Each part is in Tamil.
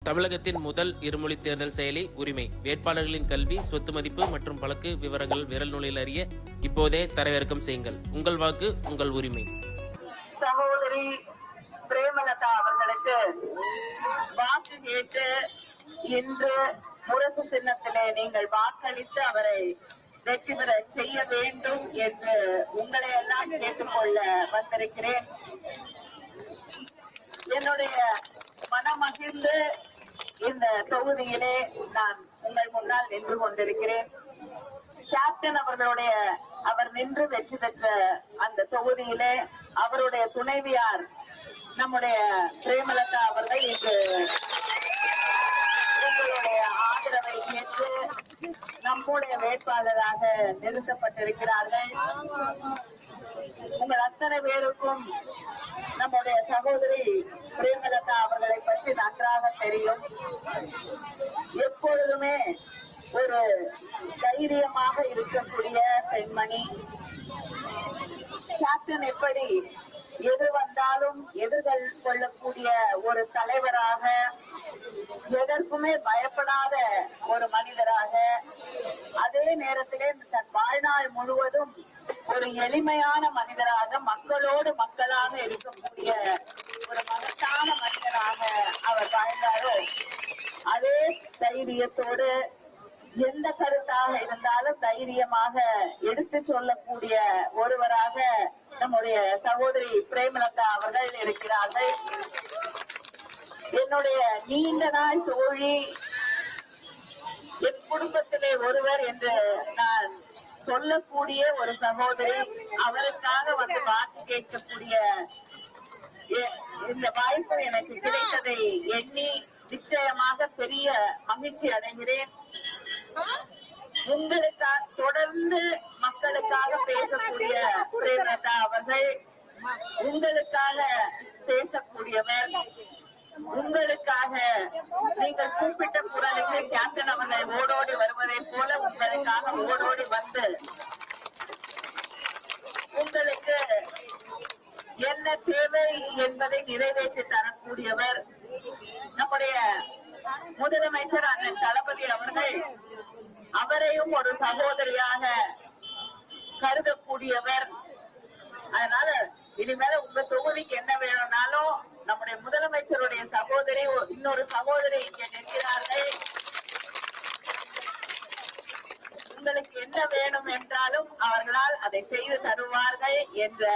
தமிழகத்தின் முதல் இருமொழி தேர்தல் செயலி உரிமை. வேட்பாளர்களின் கல்வி, சொத்து மதிப்பு மற்றும் வழக்கு விவரங்கள் விரல் நுழையில் அறிய இப்போதே தரவிறக்கம் செய்யுங்கள். உங்கள் வாக்கு உங்கள் உரிமை. சகோதரி பிரேமலதா அவர்களுக்கு வாக்கு கேட்டு இன்று முரசு சின்னத்திலே நீங்கள் வாக்களித்து அவரை வெற்றி பெற செய்ய வேண்டும் என்று உங்களை எல்லாம் கேட்டுக்கொள்ள வந்திருக்கிறேன். என்னுடைய மனமகிழ்ந்து இந்த தொகுதியிலே நான் உங்கள் முன்னால் நின்று கொண்டிருக்கிறேன். கேப்டன் அவர் நின்று வெற்றி பெற்ற அந்த தொகுதியிலே அவருடைய துணைவியார் நம்முடைய பிரேமலதா அவர்கள் இங்கு உங்களுடைய ஆதரவை ஏற்று நம்முடைய வேட்பாளராக நிறுத்தப்பட்டிருக்கிறார்கள். உங்கள் அத்தனை பேருக்கும் நம்முடைய சகோதரி பிரேமலதா அவர்களை பற்றி நன்றாக தெரியும். எப்பொழுதுமே ஒரு தைரியமாக இருக்கக்கூடிய பெண்மணி. கேப்டன் எப்படி எது வந்தாலும் எதிர்கொள்ளக்கூடிய ஒரு தலைவராக, எதற்குமே பயப்படாத ஒரு மனிதராக, அதே நேரத்திலே தன் வாழ்நாள் முழுவதும் ஒரு எளிமையான மனிதராக, மக்களோடு மக்களாக இருக்கக்கூடிய ஒரு மகத்தான மனிதனாக அவர் வாழ்ந்தாரோ அதே தைரியத்தோடு எந்த கருத்தாக இருந்தாலும் தைரியமாக எடுத்து சொல்லக்கூடிய ஒருவராக நம்முடைய சகோதரி பிரேமலதா அவர்கள் இருக்கிறார்கள். என்னுடைய நீண்ட நாள் தோழி, என் குடும்பத்திலே ஒருவர் என்று நான் சொல்லக்கூடிய ஒரு சகோதரி, அவருக்காக வந்து வாக்கு கேட்கக்கூடிய இந்த வாய்ப்பு எனக்கு கிடைத்ததை எண்ணி நிச்சயமாக பெரிய மகிழ்ச்சி அடைகிறேன். உங்களுக்காக தொடர்ந்து மக்களுக்காக பேசக்கூடிய பிரேமலதா அவர்கள் உங்களுக்காக பேசக்கூடியவர். உங்களுக்காக நீங்கள் கூப்பிட்ட குரலுக்கு கேப்டன் அவர்கள் ஓடோடி வருவதை போல உங்களுக்காக ஓடோடி வந்து உங்களுக்கு என்ன தேவை என்பதை நிறைவேற்றி தரக்கூடியவர். நம்முடைய முதலமைச்சர் அண்ணன் தளபதி அவர்கள் அவரையும் ஒரு சகோதரியாக கருதக்கூடியவர். அதனால இனிமேல உங்க தொகுதிக்கு என்ன வேணும்னாலும் நம்முடைய முதலமைச்சருடைய சகோதரி, இன்னொரு சகோதரி இங்க நிற்கிறார்கள். உங்களுக்கு என்ன வேணும் என்றாலும் அவர்களால் அதை செய்து தருவார்கள் என்ற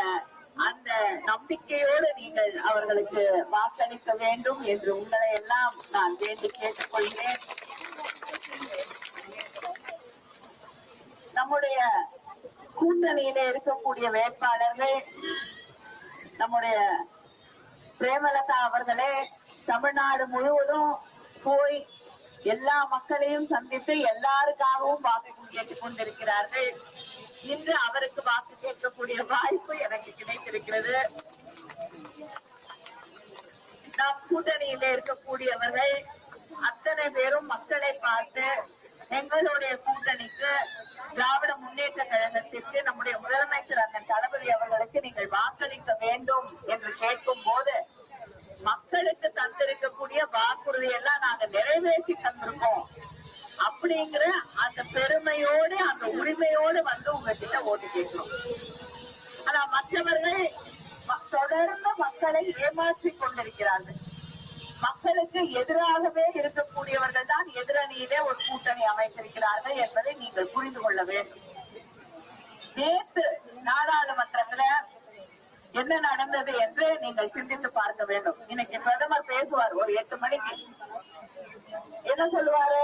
அந்த நம்பிக்கையோடு நீங்கள் அவர்களுக்கு வாக்களிக்க வேண்டும் என்று உங்களை எல்லாம் நான் வேண்டி கேட்டுக்கொள்கிறேன். நம்முடைய கூட்டணியில இருக்கக்கூடிய வேட்பாளர்கள் நம்முடைய பிரேமலதா அவர்களே தமிழ்நாடு முழுவதும் போய் எல்லா மக்களையும் சந்தித்து எல்லாருக்காகவும் வாக்கு கேட்டுக் கொண்டிருக்கிறார்கள். இன்று அவருக்கு வாக்கு கேட்கக்கூடிய வாய்ப்பு எனக்கு கிடைத்திருக்கிறது. நம் கூட்டணியில இருக்கக்கூடியவர்கள் அத்தனை பேரும் மக்களை பார்த்து எங்களுடைய கூட்டணிக்கு, திராவிட முன்னேற்ற கழகத்திற்கு, நம்முடைய முதலமைச்சர் அண்ணன் தளபதி அவர்களுக்கு நீங்கள் வாக்களிக்க வேண்டும் என்று கேட்கும் போது மக்களுக்கு தந்திருக்கக்கூடிய வாக்குறுதி எல்லாம் நாங்க நிறைவேற்றி தந்திருக்கோம் அப்படிங்கிற அந்த பெருமையோடு, அந்த உரிமையோடு வந்து உங்ககிட்ட ஓட்டு கேட்கணும். ஆனா மற்றவர்கள் தொடர்ந்து மக்களை ஏமாற்றிக் கொண்டிருக்கிறார்கள். மக்களுக்கு எதிராகவே இருக்கக்கூடியவர்கள் தான் எதிரணியிலே ஒரு கூட்டணி அமைத்திருக்கிறார்கள் என்பதை நீங்கள் புரிந்து கொள்ள வேண்டும். நேற்று நாடாளுமன்றத்துல என்ன நடந்தது என்று நீங்கள் சிந்தித்து பார்க்க வேண்டும். இன்னைக்கு பிரதமர் பேசுவார் ஒரு 8 மணிக்கு. என்ன சொல்லுவாரு?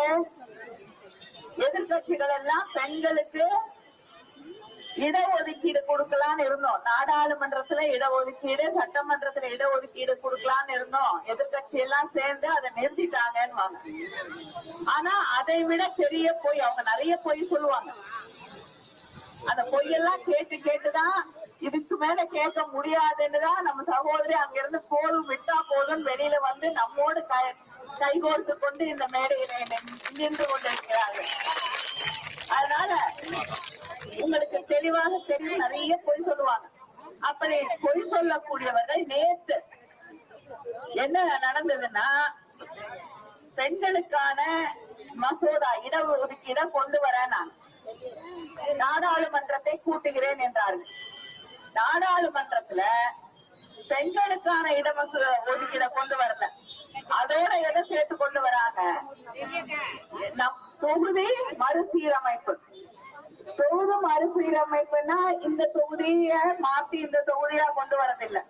எதிர்கட்சிகள் எல்லாம் பெண்களுக்கு இடஒதுக்கீடு கொடுக்கலான்னு இருந்தோம், நாடாளுமன்றத்துல இடஒதுக்கீடு, சட்டமன்றத்துல இடஒதுக்கீடு கொடுக்கலான்னு இருந்தோம், எதிர்கட்சி எல்லாம் சேர்ந்து அதை நிறுத்திட்டாங்கன்னு. ஆனா அதை விட பெரிய பொய், அவங்க நிறைய பொய் சொல்லுவாங்க. அந்த பொய்யெல்லாம் கேட்டு கேட்டுதான் இதுக்கு மேல கேட்க முடியாதுன்னுதான் நம்ம சகோதரி அங்கிருந்து போதும், விட்டா போதும் வெளியில வந்து நம்மோடு கைகோர்த்து கொண்டு இந்த மேடையில நின்று கொண்டிருக்கிறார்கள். அதனால உங்களுக்கு தெளிவாக தெரியும், நிறைய பொய் சொல்லுவாங்க. அப்படி பொய் சொல்லக்கூடியவர்கள் நேத்து என்ன நடந்ததுன்னா, பெண்களுக்கான மசோதா இடஒதுக்கீட கொண்டு வர நான் நாடாளுமன்றத்தை கூட்டுகிறேன் என்றார்கள். நாடாளுமன்றத்துல பெண்களுக்கான ஒதுக்கீட கொண்டு வரல. அதோட எதை சேர்த்து கொண்டு வராங்க? தொகுதி மறுசீரமைப்பு. தொகுதி மறுசீரமைப்புனா இந்த தொகுதிய மாத்தி இந்த தொகுதியா கொண்டு வரதில்லை.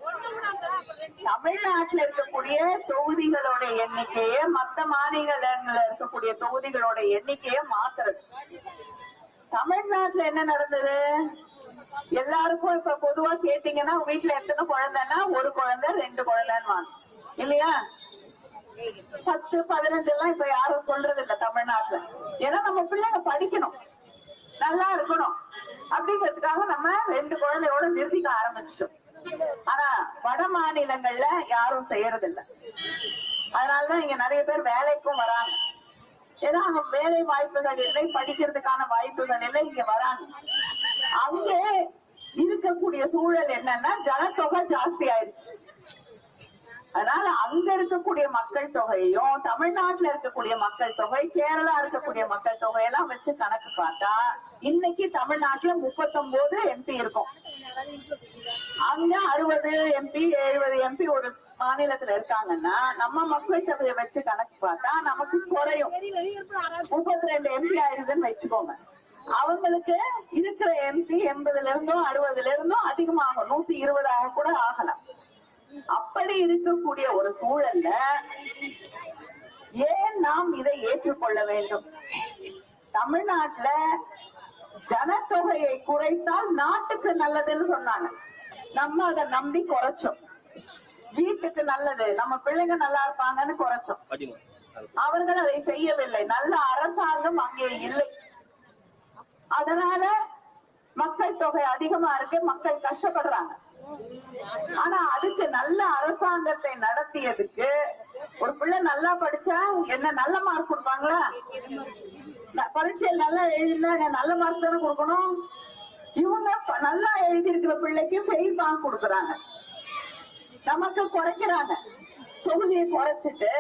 தமிழ்நாட்டில் இருக்கக்கூடிய தொகுதிகளோட எண்ணிக்கையை மத்த மாநிலங்கள்ல இருக்கக்கூடிய தொகுதிகளோட எண்ணிக்கையை மாத்துறது. தமிழ்நாட்டுல என்ன நடந்தது? எல்லாருக்கும் இப்ப பொதுவா கேட்டீங்கன்னா வீட்டுல எத்தனை குழந்தைன்னா ஒரு குழந்தை 2 குழந்தைன்னு வாங்க இல்லையா? 10, 15 எல்லாம் இப்ப யாரும் சொல்றது இல்ல தமிழ்நாட்டுல. ஏன்னா நம்ம பிள்ளைங்க படிக்கணும், நல்லா இருக்கணும் அப்படிங்கிறதுக்காக நம்ம 2 குழந்தையோட நிறுத்திக்க ஆரம்பிச்சிட்டோம். ஆனா வட மாநிலங்கள்ல யாரும் செய்யறது இல்ல. அதனாலதான் இங்க நிறைய பேர் வேலைக்கும் வராங்க. ஏன்னா அங்க வேலை வாய்ப்புகள் இல்லை, படிக்கிறதுக்கான வாய்ப்புகள் இல்லை, இங்க வராங்க. அங்க இருக்கக்கூடிய சூழல் என்னன்னா ஜனத்தொகை ஜாஸ்தி ஆயிடுச்சு. அதனால அங்க இருக்கக்கூடிய மக்கள் தொகையும் தமிழ்நாட்டுல இருக்கக்கூடிய மக்கள் தொகை, கேரளா இருக்கக்கூடிய மக்கள் தொகையெல்லாம் வச்சு கணக்கு பார்த்தா இன்னைக்கு தமிழ்நாட்டுல 39 MP இருக்கும். அங்க 60 MP 70 MP ஒரு மாநிலத்துல இருக்காங்கன்னா நம்ம மக்கள் தொகையை வச்சு கணக்கு பார்த்தா நமக்கு குறையும். 32 MP ஆயிடுதுன்னு வச்சுக்கோங்க. அவங்களுக்கு இருக்கிற MP 80ல இருந்தும் 60ல இருந்தும் அதிகமாகும், 120 கூட ஆகலாம். அப்படி இருக்கக்கூடிய ஒரு சூழல்ல ஏன் நாம் இதை ஏற்றுக்கொள்ள வேண்டும்? தமிழ்நாட்டுல ஜனத்தொகையை குறைத்தால் நாட்டுக்கு நல்லதுன்னு சொன்னாங்க. நம்ம அதை நம்பி குறைச்சோம். வீட்டுக்கு நல்லது, நம்ம பிள்ளைங்க நல்லா இருப்பாங்கன்னு குறைச்சோம். அவர்கள் அதை செய்யவில்லை. நல்ல அரசாங்கம் அங்கே இல்லை. அதனால மக்கள் தொகை அதிகமா இருக்கு, மக்கள் கஷ்டப்படுறாங்க. ஆனா அதுக்கு நல்ல அரசாங்கத்தை நடத்தியதுக்கு ஒரு பிள்ளை நல்லா படிச்சா என்ன நல்ல மார்க் கொடுப்பாங்களா? பரீட்சையில் நல்லா எழுதினா நல்ல மார்க் தானே கொடுக்கணும். இவங்க நல்லா எழுதி இருக்கிற பிள்ளைக்கு ஃபெயில் மார்க் கொடுக்கறாங்க, நமக்கு குறைக்கிறாங்க. தொகுதியை குறைச்சிட்டு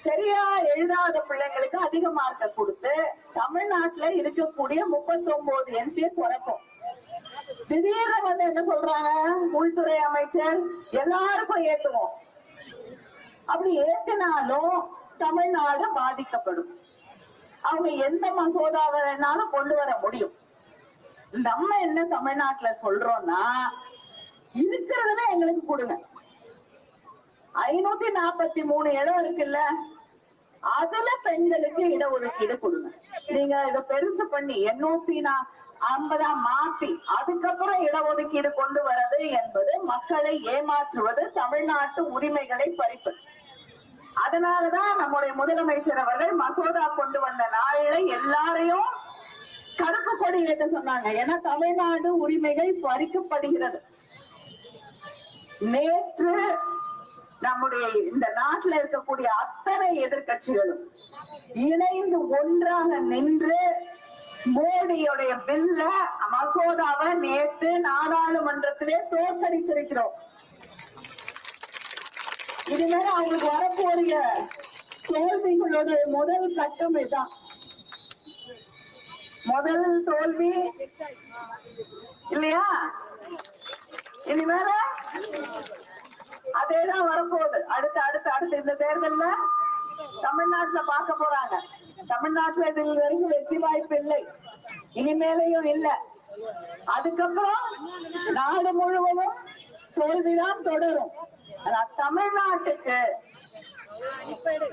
சரியா எழுதாத பிள்ளைங்களுக்கு அதிக மார்க்க கொடுத்து தமிழ்நாட்டுல இருக்கக்கூடிய 39 MP குறைப்போம். திடீர்னு என்ன சொல்றாங்க, உள்துறை அமைச்சர் எல்லாருக்கும் ஏத்துவோம். அப்படி ஏத்தினாலும் தமிழ்நாடு பாதிக்கப்படும். அவங்க எந்த மசோதாவை வேணாலும் கொண்டு வர முடியும். நம்ம என்ன தமிழ்நாட்டுல சொல்றோம்னா, இருக்கிறதுல எங்களுக்கு கொடுங்க. 543 இடம் இருக்குல்ல, அதுல பெண்களுக்கு இடஒதுக்கீடு கொடுங்க. நீங்க இத பெருசு பண்ணி 850 மாத்தி அதுக்கப்புறம் இடஒதுக்கீடு கொண்டு வரது என்பது மக்களை ஏமாற்றுவது, தமிழ்நாட்டு உரிமைகளை பறிப்பது. அதனாலதான் நம்முடைய முதலமைச்சர் அவர்கள் மசோதா கொண்டு வந்த நாளில எல்லாரையும் கருப்பு கொடி ஏற்ற சொன்னாங்க. ஏன்னா தமிழ்நாடு உரிமைகள் பறிக்கப்படுகிறது. நேற்று நம்முடைய இந்த நாட்டில் இருக்கக்கூடிய அத்தனை எதிர்கட்சிகளும் இணைந்து ஒன்றாக நின்று மோடியுடைய பில்ல மசோதாவை நேற்று நாடாளுமன்றத்திலே தோற்கடித்திருக்கிறோம். இதுமாதிரி அவங்களுக்கு வரக்கூடிய தோல்விகளுடைய முதல் கட்டம் இதுதான். முதல் தோல்வி இல்லையா? இனிமேல அதேதான் வரப்போகுது. அடுத்து இந்த தேர்தல்ல தமிழ்நாட்டுல பார்க்க போறாங்க. தமிழ்நாட்டுல இது வரைக்கும் வெற்றி வாய்ப்பு இல்லை, இனிமேலையும் இல்லை. அதுக்கப்புறம் நாடு முழுவதும் தோல்விதான் தொடரும். தமிழ்நாட்டுக்கு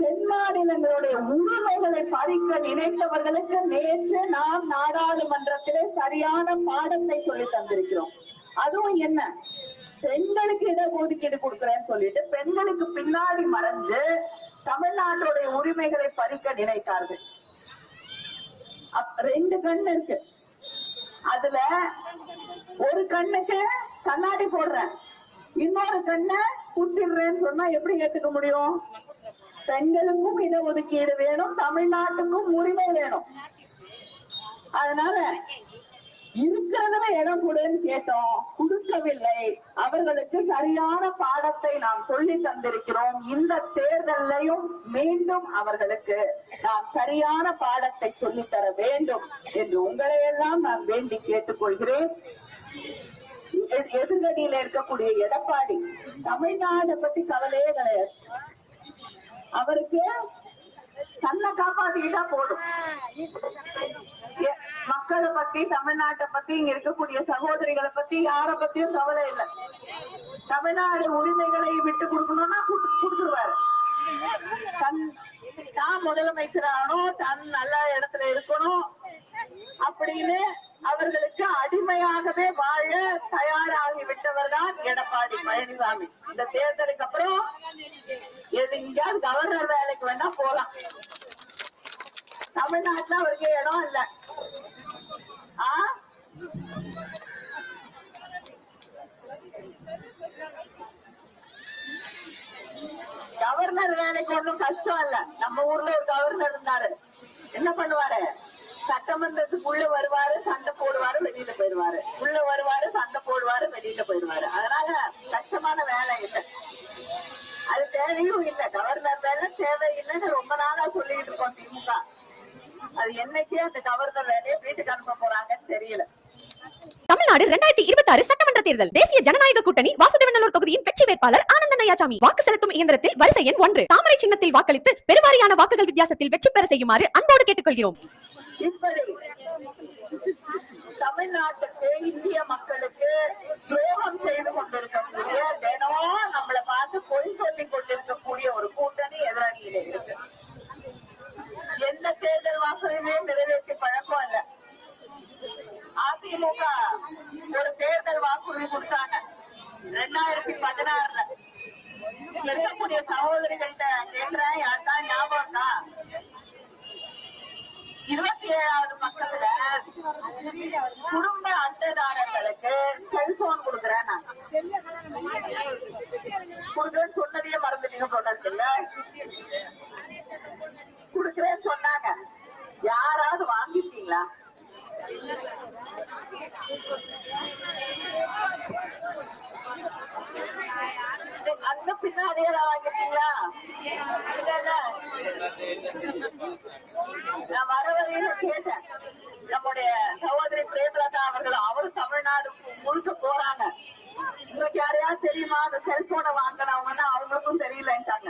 தென் மாநிலங்களுடைய உரிமைகளை பறிக்க நினைத்தவர்களுக்கு நேற்று நாம் நாடாளுமன்றத்திலே சரியான பாடத்தை சொல்லி தந்திருக்கிறோம். அதுவும் என்ன, பெண்களுக்கு இடஒதுக்கீடு கொடுக்கிறேன்னு சொல்லிட்டு பெண்களுக்கு பின்னாடி மறைஞ்சு தமிழ்நாட்டுடைய உரிமைகளை பறிக்க நினைத்தார்கள். 2 கண் இருக்கு, அதுல ஒரு கண்ணுக்கு கண்ணாடி போடுறேன், இன்னொரு கண்ணை குத்திடுறேன்னு சொன்னா எப்படி ஏத்துக்க முடியும்? பெண்களுக்கும் இடஒதுக்கீடு வேணும், தமிழ்நாட்டுக்கும் உரிமை வேணும். அதனால இருக்கிறதுல இடம் கொடுன்னு கேட்டோம், கொடுக்கவில்லை. அவர்களுக்கு சரியான பாடத்தை நாம் சொல்லி தந்திருக்கிறோம். இந்த தேர்தலையும் மீண்டும் அவர்களுக்கு நாம் சரியான பாடத்தை சொல்லித்தர வேண்டும் என்று உங்களை எல்லாம் நான் வேண்டி கேட்டுக்கொள்கிறேன். எதிர்கடியில இருக்கக்கூடிய எடப்பாடி தமிழ்நாட்டை பத்தி கவலையே கிடையாது. அவருக்கு தன்னை காப்பாத்திக்கிட்டா போதும். மக்களை பத்தி, தமிழ்நாட்டை பத்தி, இங்க இருக்கக்கூடிய சகோதரிகளை பத்தி, யார பத்தியும் கவலை இல்லை. தமிழ்நாடு உரிமைகளை விட்டு கொடுக்கணும்னா கொடுத்துருவாரு. தான் முதலமைச்சரானோ, தன் நல்ல இடத்துல இருக்கணும் அப்படின்னு அவர்களுக்கு அடிமையாகவே வாழ தயாராகி விட்டவர் தான் எடப்பாடி பழனிசாமி. இந்த தேர்தலுக்கு அப்புறம் எங்கேயாவது கவர்னர் வேலைக்கு வேணா போலாம். தமிழ்நாட்டுல அவருக்கு இடம் இல்ல. கவர்னர் வேலைக்கு ஒன்றும் கஷ்டம் இல்ல. நம்ம ஊர்ல ஒரு கவர்னர் இருந்தாரு. என்ன பண்ணுவாரு? சட்டமன்றத்துக்குள்ள வருவாரு, சண்டை போடுவாரு, வெளியில போயிடுவாரு. உள்ள வருவாரு, சண்டை போடுவாரு, வெளியில போயிடுவாரு. அதனால கஷ்டமான வேலை இல்லை, அது தேவையும் இல்லை. கவர்னர் வேலை தேவையில்லைன்னு ரொம்ப நாளா சொல்லிட்டு இருக்கோம் திமுக. அது என்னைக்கே அந்த கவர்னர் வேலையை வீட்டுக்கு அனுப்ப போறாங்கன்னு தெரியல. தமிழ்நாடு 2026 சட்டமன்ற தேர்தல். தேசிய ஜனநாயக கூட்டணி வாசுதேவநல்லூர் தொகுதியின் வெற்றி வேட்பாளர் ஆனந்தன் ஐயாசாமி. வாக்கு செலுத்தும் இயந்திரத்தில் வரிசை எண் 1 தாமரை சின்னத்தில் வாக்களித்து பெருவாரியான வாக்குகள் வித்தியாசத்தில் வெற்றி பெற செய்யுமாறு அன்போடு கேட்டுக்கொள்கிறோம். இப்படி தமிழ்நாட்டுக்கு, இந்திய மக்களுக்கு துரோகம் செய்து கொண்டிருக்கக்கூடிய, தினம் நம்மளை பார்த்து பொய் சொல்லிக் கொண்டிருக்கக்கூடிய ஒரு கூட்டணி எதிரணியில இருக்கு. எந்த தேர்தல் வாக்குறுதியையும் நிறைவேற்றி பழக்கம் இல்ல. அதிமுக ஒரு தேர்தல் வாக்குறுதி கொடுத்தாங்க 2016. இருக்கக்கூடிய சகோதரிகள்கிட்ட கேட்கிறேன், யாருக்கா ஞாபகம் தான்? 27வது பக்கத்துல குடும்ப அட்டைதாரர்களுக்கு செல்போன் கொடுக்கறேன் கொடுக்கறேன்னு சொன்னதையே மறந்துட்டீங்க போல. கொடுக்கறேன்னு சொன்னாங்க, யாராவது வாங்கிருக்கீங்களா? அந்த பின்னாடியே வாங்கிருக்கீங்களா? நான் வர வரையில கேட்டேன். நம்முடைய சகோதரி பிரேமலதா அவர்கள், அவரும் தமிழ்நாடு முழுக்க போறாங்க. உங்களுக்கு யாரையாவது தெரியுமா அந்த செல்போனை வாங்கினவங்கன்னா? அவங்களுக்கும் தெரியலன்ட்டாங்க.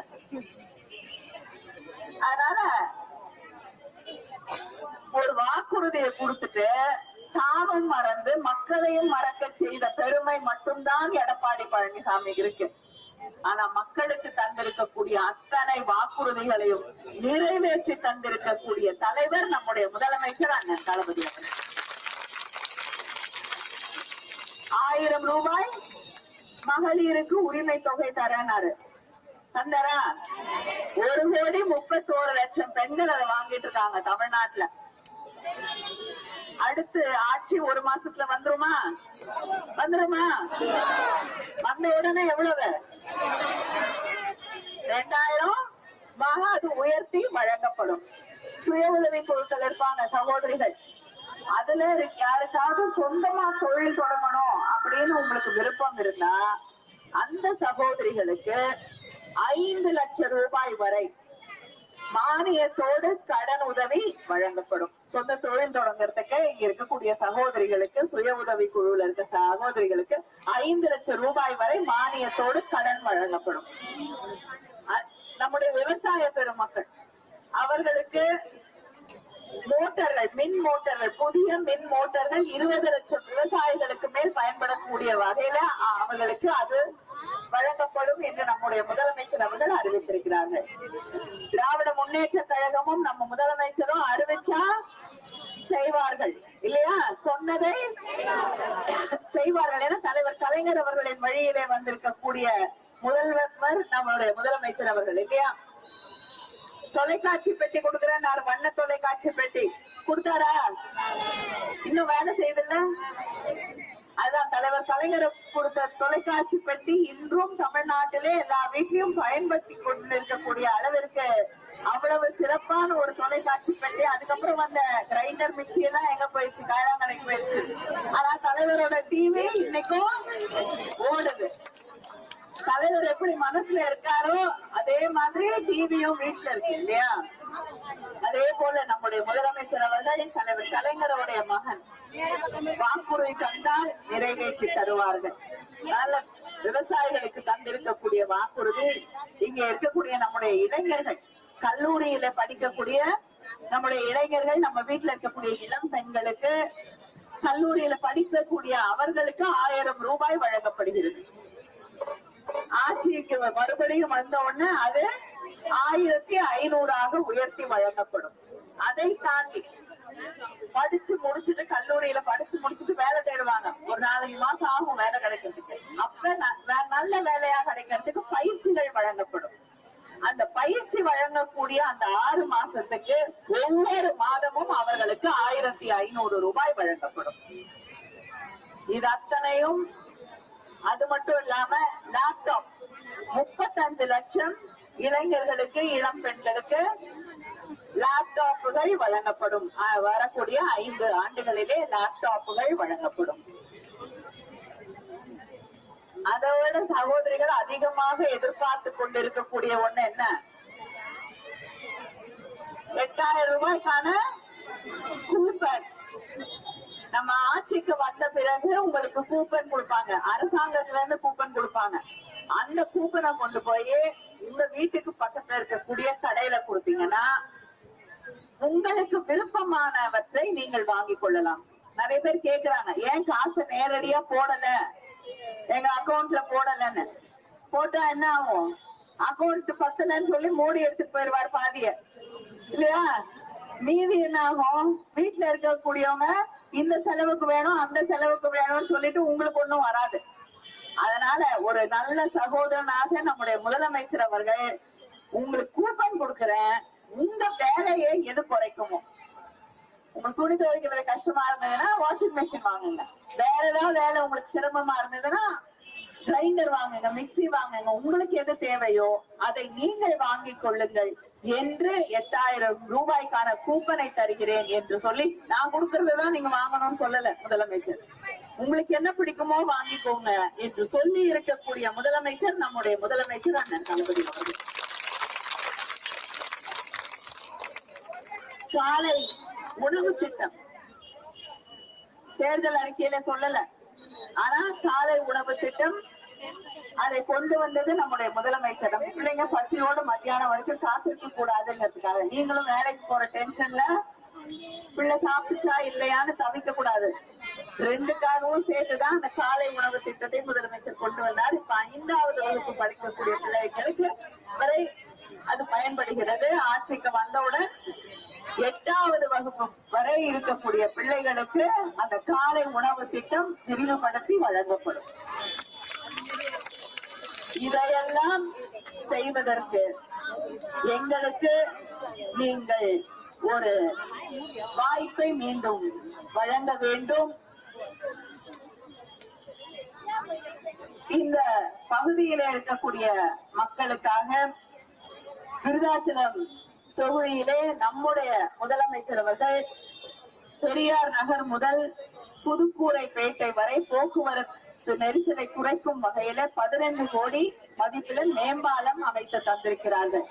அதனால ஒரு வாக்குறுதியை கொடுத்துட்டு தானும் மறந்து மக்களையும் மறக்க செய்த பெருமை மட்டும்தான் எடப்பாடி பழனிசாமி இருக்கு. ஆனா மக்களுக்கு தந்திருக்கக்கூடிய அத்தனை வாக்குறுதிகளையும் நிறைவேற்றி தந்திருக்கக்கூடிய தலைவர் நம்முடைய முதலமைச்சர் அண்ணன் தளபதி. 1000 ரூபாய் மகளிருக்கு உரிமை தொகை தரனாரு, தந்தரா? 1,31,00,000 பெண்கள் அதை வாங்கிட்டு இருக்காங்க தமிழ்நாட்டுல. அடுத்து ஆட்சி 1 மாசத்துல வந்துருமா? வந்த உடனே எவ்வளவு? 2000 அது உயர்த்தி வழங்கப்படும். சுய உதவி குழுக்கள் இருப்பாங்க சகோதரிகள், அதுல யாருக்காவது சொந்தமா தொழில் தொடங்கணும் அப்படின்னு உங்களுக்கு விருப்பம் இருந்தா அந்த சகோதரிகளுக்கு 5 லட்சம் ரூபாய் வரை மானியத்தோடு கடன் உதவி வழங்கப்படும். சொந்த தொழில் தொடங்குறதுக்கு இங்க இருக்கக்கூடிய சகோதரிகளுக்கு, சுய உதவி குழுல இருக்க சகோதரிகளுக்கு 5 லட்சம் ரூபாய் வரை மானியத்தோடு கடன் வழங்கப்படும். நம்முடைய விவசாய பெருமக்கள் அவர்களுக்கு மோட்டார்கள், மின் மோட்டார்கள், புதிய மின் மோட்டார்கள் 20 லட்சம் விவசாயிகளுக்கு மேல் பயன்படக்கூடிய வகையில அவர்களுக்கு அது வழங்கப்படும் என்று நம்முடைய முதலமைச்சர் அவர்கள் அறிவித்திருக்கிறார்கள். திராவிட முன்னேற்ற கழகமும் நம்ம முதலமைச்சரும் அறிவிச்சா செய்வார்கள் இல்லையா? சொன்னதை செய்வார்கள் என தலைவர் கலைஞர் அவர்களின் வழியிலே வந்திருக்கக்கூடிய முதல்வர் நம்மளுடைய முதலமைச்சர் அவர்கள் இல்லையா? தொலைக்காட்சி பெட்டி கொடுக்கிறேன், வண்ண தொலைக்காட்சி பெட்டி கொடுத்தாரா? இன்னும் வேலை செய்தில்ல. அதுதான் தலைவர் கலைஞர் கொடுத்த தொலைக்காட்சி பெட்டி இன்றும் தமிழ்நாட்டிலே எல்லா வீட்லயும் பயன்படுத்தி கொண்டிருக்கக்கூடிய அளவிற்கு அவ்வளவு சிறப்பான ஒரு தொலைக்காட்சி பெட்டி. அதுக்கப்புறம் வந்த கிரைண்டர் மிக்சி எல்லாம் எங்க போயிடுச்சு, காயலாங்கடைக்கு போயிடுச்சு. ஆனா தலைவரோட டிவி இன்னைக்கும் ஓடுது. தலைவர் எப்படி மனசுல இருக்காரோ அதே மாதிரி டிவியும் வீட்டுல இருக்கு இல்லையா? அதே போல நம்முடைய முதலமைச்சர் அவர்கள் தலைவர் கலைஞருடைய மகன் வாக்குறுதி தந்தால் நிறைவேற்றி தருவார்கள். நல்ல விவசாயிகளுக்கு தந்திருக்கக்கூடிய வாக்குறுதி. இங்க இருக்கக்கூடிய நம்முடைய இளைஞர்கள், கல்லூரியில படிக்கக்கூடிய நம்முடைய இளைஞர்கள், நம்ம வீட்டுல இருக்கக்கூடிய இளம் பெண்களுக்கு, கல்லூரியில படிக்கக்கூடிய அவர்களுக்கு 1000 ரூபாய் வழங்கப்படுகிறது. ஆட்சிக்கு மறுபடியும் வந்த உடனே அது 1500 உயர்த்தி வழங்கப்படும். அதை தாண்டி படிச்சு முடிச்சுட்டு, கல்லூரியில படிச்சு முடிச்சுட்டு வேலை தேடுவாங்க. ஒரு 4 மாசம் ஆகும் வேலை கிடைக்கிறதுக்கு. அப்ப நல்ல வேலையா கிடைக்கிறதுக்கு பயிற்சிகள் வழங்கப்படும். அந்த பயிற்சி வழங்கக்கூடிய அந்த 6 மாசத்துக்கு ஒவ்வொரு மாதமும் அவர்களுக்கு 1500 ரூபாய் வழங்கப்படும். இது அத்தனையும். அது மட்டும் இல்லாம லேப்டாப் 35 லட்சம் இளைஞர்களுக்கு, இளம் பெண்களுக்கு லேப்டாப்புகள் வழங்கப்படும். வரக்கூடிய 5 ஆண்டுகளிலே லேப்டாப்புகள் வழங்கப்படும். அதோட சகோதரிகள் அதிகமாக எதிர்பார்த்து கொண்டிருக்கக்கூடிய ஒண்ணு என்ன? 8000 ரூபாய்க்கான கூப்பன். நம்ம ஆட்சிக்கு வந்த பிறகு உங்களுக்கு கூப்பன் கொடுப்பாங்க, அரசாங்கத்துல இருந்து கூப்பன் கொடுப்பாங்க. அந்த கூப்பனை கொண்டு போய் உங்க வீட்டுக்கு பக்கத்துல இருக்கக்கூடிய கடையில கொடுத்தீங்கன்னா உங்களுக்கு விருப்பமானவற்றை நீங்கள் வாங்கிக் கொள்ளலாம். நிறைய பேர் கேக்குறாங்க, ஏன் காசை நேரடியா போடல, எங்க அக்கௌண்ட்ல போடலன்னு. போட்டா என்ன ஆகும்? அக்கௌண்ட் பத்தலன்னு சொல்லி மோடி எடுத்துட்டு போயிருவாரு பாதிய, இல்லையா? மீதி என்ன ஆகும்? வீட்டுல இருக்கக்கூடியவங்க இந்த செலவுக்கு வேணும், அந்த செலவுக்கு வேணும்னு சொல்லிட்டு உங்களுக்கு ஒண்ணும் வராது. அதனால ஒரு நல்ல சகோதரனாக நம்முடைய முதலமைச்சர் அவர்கள் உங்களுக்கு கூப்பன் கொடுக்கிறேன், உங்க வேலையை எது குறைக்குமோ. உங்களுக்கு துணி துவைக்கிறது கஷ்டமா இருந்ததுன்னா வாஷிங் மெஷின் வாங்குங்க. வேற ஏதாவது வேலை உங்களுக்கு சிரமமா இருந்ததுன்னா கிரைண்டர் வாங்குங்க, மிக்சி வாங்குங்க. உங்களுக்கு எது தேவையோ அதை நீங்கள் வாங்கிக் கொள்ளுங்கள் என்று 8000 ரூபாய்க்கான கூப்பனை தருகிறேன் என்று சொல்லி, நான் கொடுக்கறதுதான் நீங்க வாங்கணும்னு சொல்லல முதலமைச்சர். உங்களுக்கு என்ன பிடிக்குமோ வாங்கிக்கோங்க என்று சொல்லி இருக்கக்கூடிய முதலமைச்சர் நம்முடைய முதலமைச்சர் அண்ணன் தளபதி அவர்கள். காலை உணவு திட்டம் தேர்தல் அறிக்கையில சொல்லல, ஆனா காலை உணவு திட்டம் அதை கொண்டு வந்தது நம்முடைய முதலமைச்சர். பிள்ளைங்க பசியோட மத்தியானம் வரைக்கும் காத்திருக்க கூடாதுங்கிறதுக்காக. நீங்களும் வேலைக்கு போற டென்ஷன்ல பிள்ளை சாப்பிடுச்சா இல்லையான்னு தவிக்க கூடாது, ரெண்டுக்காகவும் சேர்த்துதான் அந்த காலை உணவு திட்டத்தை முதலமைச்சர் கொண்டு வந்தார். இப்ப 5வது வகுப்பு படிக்கக்கூடிய பிள்ளைகளுக்கு வரை அது பயன்படுகிறது. ஆட்சிக்கு வந்தவுடன் 8வது வகுப்பு வரை இருக்கக்கூடிய பிள்ளைகளுக்கு அந்த காலை உணவு திட்டம் விரிவுபடுத்தி வழங்கப்படும். இதையெல்லாம் செய்வதற்கு எங்களுக்கு நீங்கள் ஒரு வாய்ப்பை மீண்டும் வழங்க வேண்டும். இந்த பகுதியில இருக்கக்கூடிய மக்களுக்காக விருதாச்சலம் தொகுதியிலே நம்முடைய முதலமைச்சர் அவர்கள் பெரியார் நகர் முதல் புதுக்கூரைப்பேட்டை வரை போக்குவரத்து நெரிசலை குறைக்கும் வகையில 15 கோடி மதிப்பில் மேம்பாலம் அமைத்து தந்திருக்கிறார்கள்.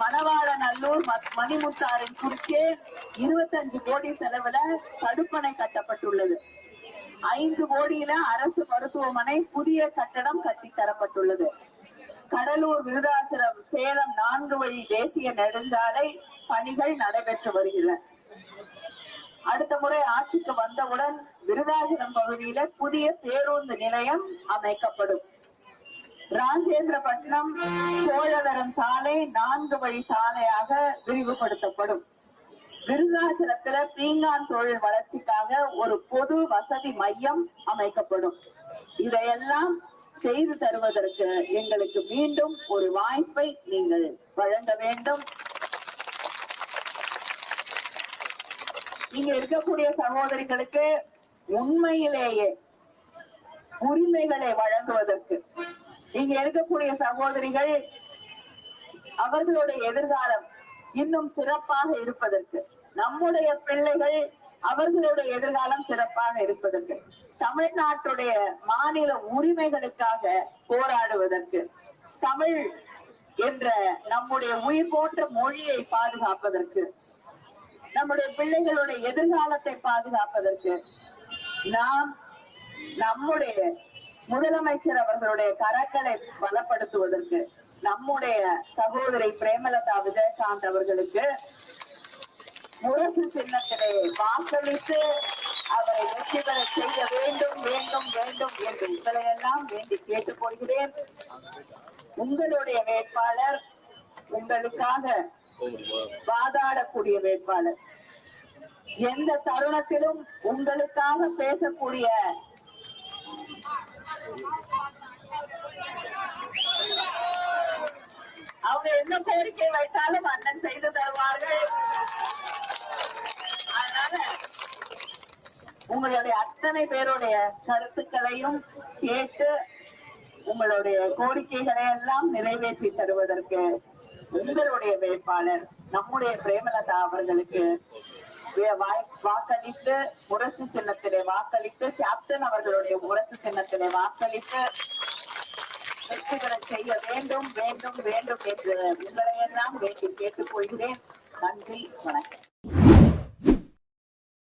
மணவாளநல்லூர் மணிமுத்தாரின் குறுக்கே 25 கோடி செலவுல தடுப்பணை கட்டப்பட்டுள்ளது. 5 கோடியில அரசு மருத்துவமனை புதிய கட்டடம் கட்டித்தரப்பட்டுள்ளது. கடலூர் விருதாச்சலம் சேலம் 4 வழி தேசிய நெடுஞ்சாலை பணிகள் நடைபெற்று வருகின்றன. அடுத்த முறை ஆட்சிக்கு வந்தவுடன் விருதாச்சலம் பகுதியில புதிய பேருந்து நிலையம் அமைக்கப்படும். ராஜேந்திரபட்டினம் சோழவரம் சாலை 4 வழி சாலையாக விரிவுபடுத்தப்படும். விருதாச்சலத்துல பீங்கான் தொழில் வளர்ச்சிக்காக ஒரு பொது வசதி மையம் அமைக்கப்படும். இதையெல்லாம் செய்து தருவதற்கு எங்களுக்கு மீண்டும் ஒரு வாய்ப்பை நீங்கள் வழங்க வேண்டும். இங்க இருக்கக்கூடிய சகோதரிகளுக்கு உண்மையிலேயே உரிமைகளை வழங்குவதற்கு இங்க இருக்கக்கூடிய சகோதரிகள் அவர்களுடைய எதிர்காலம் இன்னும் சிறப்பாக இருப்பதற்கு, நம்முடைய பிள்ளைகள் அவர்களுடைய எதிர்காலம் சிறப்பாக இருப்பதற்கு, தமிழ்நாட்டுடைய மாநில உரிமைகளுக்காக போராடுவதற்கு, தமிழ் என்ற நம்முடைய உயிர் போன்ற மொழியை பாதுகாப்பதற்கு, நம்முடைய பிள்ளைகளுடைய எதிர்காலத்தை பாதுகாப்பதற்கு நாம் நம்முடைய முதலமைச்சர் அவர்களுடைய கரங்களை பலப்படுத்துவதற்கு, நம்முடைய சகோதரி பிரேமலதா விஜயகாந்த் அவர்களுக்கு முரசு சின்னத்திலே வாக்களித்து அவரை வெற்றி பெற செய்ய வேண்டும் வேண்டும் வேண்டும் என்று உங்களை எல்லாம் வேண்டி கேட்டுக்கொள்கிறேன். உங்களுடைய வேட்பாளர், உங்களுக்காக வாதாடக்கூடிய வேட்பாளர், எந்த தருணத்திலும் உங்களுக்காக பேசக்கூடிய அவங்க என்ன கோரிக்கை வைத்தாலும் அண்ணன் செய்து தருவார்கள். அதனால உங்களுடைய அத்தனை பேருடைய கருத்துக்களையும் கேட்டு உங்களுடைய கோரிக்கைகளை எல்லாம் நிறைவேற்றி தருவதற்கு உங்களுடைய வேட்பாளர் நம்முடைய பிரேமலதா அவர்களுக்கு வாக்களித்து, முரசு சின்னத்திலே வாக்களித்து, கேப்டன் அவர்களுடைய முரசு சின்னத்திலே வாக்களித்து வெற்றி பெற செய்ய வேண்டும் வேண்டும் வேண்டும் என்று உங்களை எல்லாம் வேண்டி கேட்டுக்கொள்கிறேன். நன்றி, வணக்கம்.